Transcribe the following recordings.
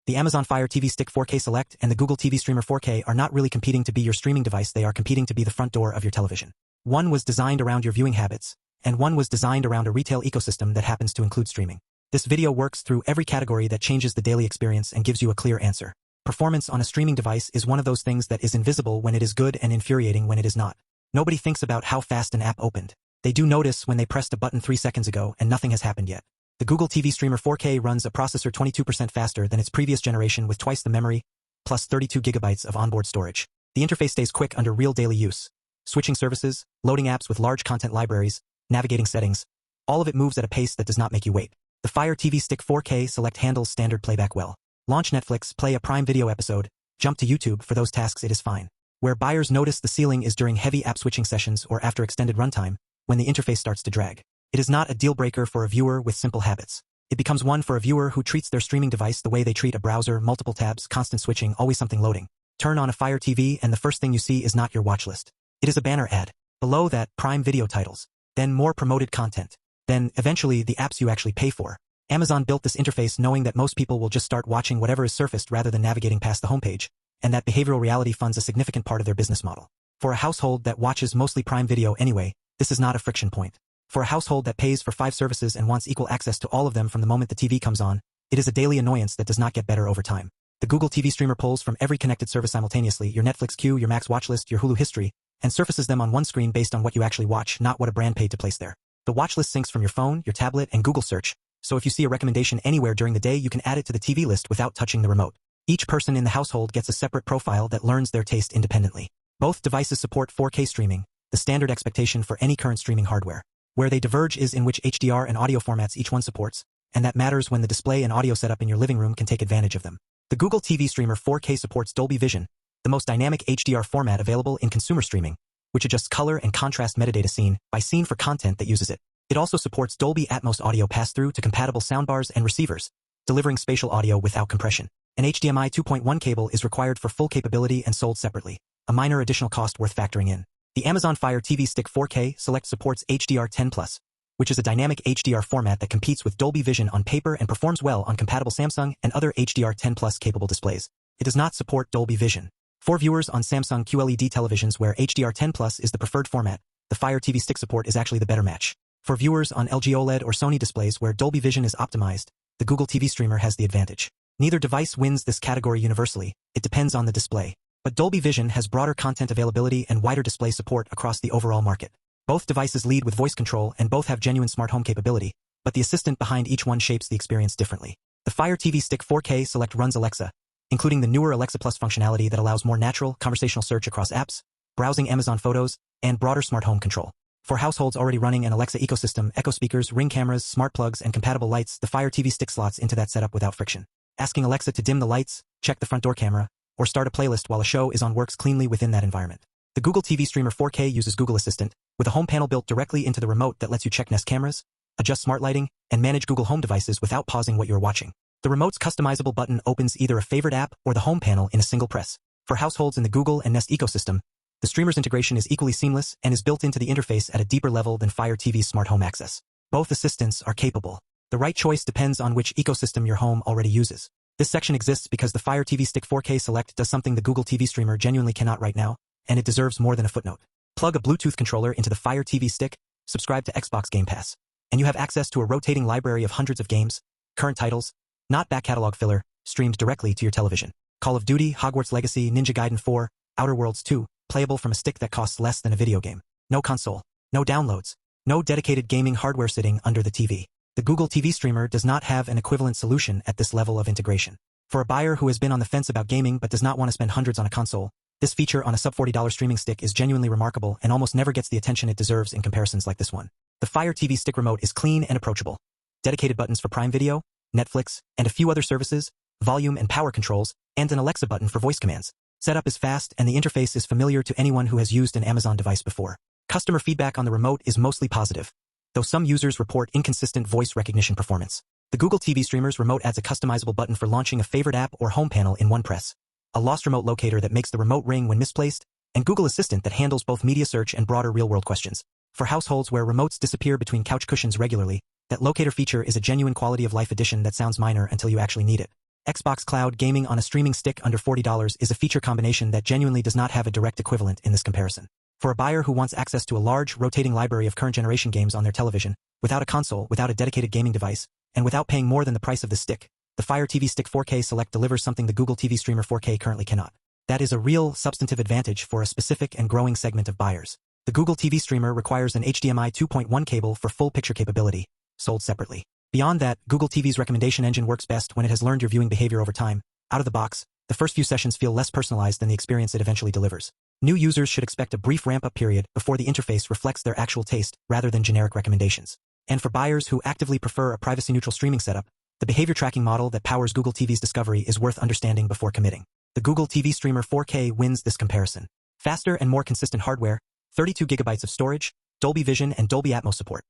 The Amazon Fire TV Stick 4K Select and the Google TV Streamer 4K are not really competing to be your streaming device, they are competing to be the front door of your television. One was designed around your viewing habits, and one was designed around a retail ecosystem that happens to include streaming. This video works through every category that changes the daily experience and gives you a clear answer. Performance on a streaming device is one of those things that is invisible when it is good and infuriating when it is not. Nobody thinks about how fast an app opened. They do notice when they pressed a button 3 seconds ago and nothing has happened yet. The Google TV Streamer 4K runs a processor 22% faster than its previous generation with twice the memory, plus 32 gigabytes of onboard storage. The interface stays quick under real daily use. Switching services, loading apps with large content libraries, navigating settings, all of it moves at a pace that does not make you wait. The Fire TV Stick 4K Select handles standard playback well. Launch Netflix, play a Prime Video episode, jump to YouTube, for those tasks it is fine. Where buyers notice the ceiling is during heavy app switching sessions or after extended runtime, when the interface starts to drag. It is not a deal breaker for a viewer with simple habits. It becomes one for a viewer who treats their streaming device the way they treat a browser: multiple tabs, constant switching, always something loading. Turn on a Fire TV and the first thing you see is not your watch list. It is a banner ad. Below that, Prime Video titles. Then more promoted content. Then, eventually, the apps you actually pay for. Amazon built this interface knowing that most people will just start watching whatever is surfaced rather than navigating past the homepage, and that behavioral reality funds a significant part of their business model. For a household that watches mostly Prime Video anyway, this is not a friction point. For a household that pays for 5 services and wants equal access to all of them from the moment the TV comes on, it is a daily annoyance that does not get better over time. The Google TV Streamer pulls from every connected service simultaneously: your Netflix queue, your Max watchlist, your Hulu history, and surfaces them on one screen based on what you actually watch, not what a brand paid to place there. The watchlist syncs from your phone, your tablet, and Google search, so if you see a recommendation anywhere during the day, you can add it to the TV list without touching the remote. Each person in the household gets a separate profile that learns their taste independently. Both devices support 4K streaming, the standard expectation for any current streaming hardware. Where they diverge is in which HDR and audio formats each one supports, and that matters when the display and audio setup in your living room can take advantage of them. The Google TV Streamer 4K supports Dolby Vision, the most dynamic HDR format available in consumer streaming, which adjusts color and contrast metadata scene by scene for content that uses it. It also supports Dolby Atmos audio pass-through to compatible soundbars and receivers, delivering spatial audio without compression. An HDMI 2.1 cable is required for full capability and sold separately, a minor additional cost worth factoring in. The Amazon Fire TV Stick 4K Select supports HDR10+, which is a dynamic HDR format that competes with Dolby Vision on paper and performs well on compatible Samsung and other HDR10+ capable displays. It does not support Dolby Vision. For viewers on Samsung QLED televisions where HDR10+ is the preferred format, the Fire TV Stick support is actually the better match. For viewers on LG OLED or Sony displays where Dolby Vision is optimized, the Google TV Streamer has the advantage. Neither device wins this category universally, it depends on the display. But Dolby Vision has broader content availability and wider display support across the overall market. Both devices lead with voice control and both have genuine smart home capability, but the assistant behind each one shapes the experience differently. The Fire TV Stick 4K Select runs Alexa, including the newer Alexa Plus functionality that allows more natural, conversational search across apps, browsing Amazon Photos, and broader smart home control. For households already running an Alexa ecosystem, Echo speakers, Ring cameras, smart plugs, and compatible lights, the Fire TV Stick slots into that setup without friction. Asking Alexa to dim the lights, check the front door camera, or start a playlist while a show is on works cleanly within that environment. The Google TV Streamer 4K uses Google Assistant, with a home panel built directly into the remote that lets you check Nest cameras, adjust smart lighting, and manage Google Home devices without pausing what you're watching. The remote's customizable button opens either a favorite app or the home panel in a single press. For households in the Google and Nest ecosystem, the streamer's integration is equally seamless and is built into the interface at a deeper level than Fire TV's smart home access. Both assistants are capable. The right choice depends on which ecosystem your home already uses. This section exists because the Fire TV Stick 4K Select does something the Google TV Streamer genuinely cannot right now, and it deserves more than a footnote. Plug a Bluetooth controller into the Fire TV Stick, subscribe to Xbox Game Pass, and you have access to a rotating library of hundreds of games, current titles, not back catalog filler, streamed directly to your television. Call of Duty, Hogwarts Legacy, Ninja Gaiden 4, Outer Worlds 2, playable from a stick that costs less than a video game. No console, no downloads, no dedicated gaming hardware sitting under the TV. The Google TV Streamer does not have an equivalent solution at this level of integration. For a buyer who has been on the fence about gaming but does not want to spend hundreds on a console, this feature on a sub-$40 streaming stick is genuinely remarkable and almost never gets the attention it deserves in comparisons like this one. The Fire TV Stick remote is clean and approachable. Dedicated buttons for Prime Video, Netflix, and a few other services, volume and power controls, and an Alexa button for voice commands. Setup is fast and the interface is familiar to anyone who has used an Amazon device before. Customer feedback on the remote is mostly positive, though some users report inconsistent voice recognition performance. The Google TV Streamer's remote adds a customizable button for launching a favorite app or home panel in one press, a lost remote locator that makes the remote ring when misplaced, and Google Assistant that handles both media search and broader real-world questions. For households where remotes disappear between couch cushions regularly, that locator feature is a genuine quality-of-life addition that sounds minor until you actually need it. Xbox Cloud gaming on a streaming stick under $40 is a feature combination that genuinely does not have a direct equivalent in this comparison. For a buyer who wants access to a large, rotating library of current generation games on their television, without a console, without a dedicated gaming device, and without paying more than the price of the stick, the Fire TV Stick 4K Select delivers something the Google TV Streamer 4K currently cannot. That is a real, substantive advantage for a specific and growing segment of buyers. The Google TV Streamer requires an HDMI 2.1 cable for full picture capability, sold separately. Beyond that, Google TV's recommendation engine works best when it has learned your viewing behavior over time. Out of the box, the first few sessions feel less personalized than the experience it eventually delivers. New users should expect a brief ramp-up period before the interface reflects their actual taste rather than generic recommendations. And for buyers who actively prefer a privacy-neutral streaming setup, the behavior tracking model that powers Google TV's discovery is worth understanding before committing. The Google TV Streamer 4K wins this comparison. Faster and more consistent hardware, 32 gigabytes of storage, Dolby Vision and Dolby Atmos support.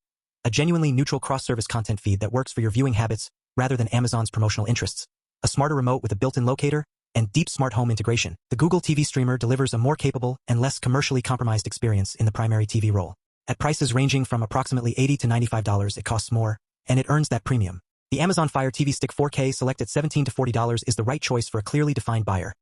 A genuinely neutral cross-service content feed that works for your viewing habits rather than Amazon's promotional interests. A smarter remote with a built-in locator and deep smart home integration. The Google TV Streamer delivers a more capable and less commercially compromised experience in the primary TV role. At prices ranging from approximately $80 to $95, it costs more, and it earns that premium. The Amazon Fire TV Stick 4K Select at $17 to $40 is the right choice for a clearly defined buyer.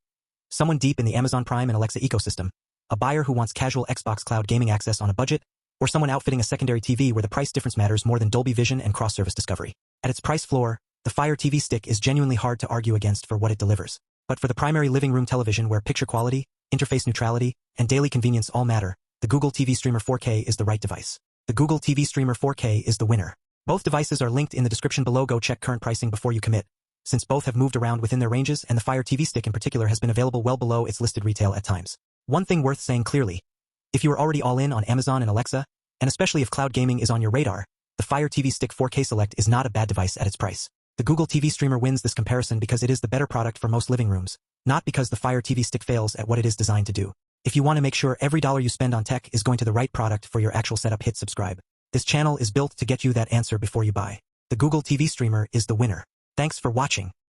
Someone deep in the Amazon Prime and Alexa ecosystem, a buyer who wants casual Xbox Cloud gaming access on a budget, or someone outfitting a secondary TV where the price difference matters more than Dolby Vision and cross-service discovery. At its price floor, the Fire TV Stick is genuinely hard to argue against for what it delivers. But for the primary living room television where picture quality, interface neutrality, and daily convenience all matter, the Google TV Streamer 4K is the right device. The Google TV Streamer 4K is the winner. Both devices are linked in the description below. Go check current pricing before you commit, since both have moved around within their ranges and the Fire TV Stick in particular has been available well below its listed retail at times. One thing worth saying clearly, if you are already all in on Amazon and Alexa, and especially if cloud gaming is on your radar, the Fire TV Stick 4K Select is not a bad device at its price. The Google TV Streamer wins this comparison because it is the better product for most living rooms, not because the Fire TV Stick fails at what it is designed to do. If you want to make sure every dollar you spend on tech is going to the right product for your actual setup, hit subscribe. This channel is built to get you that answer before you buy. The Google TV Streamer is the winner. Thanks for watching.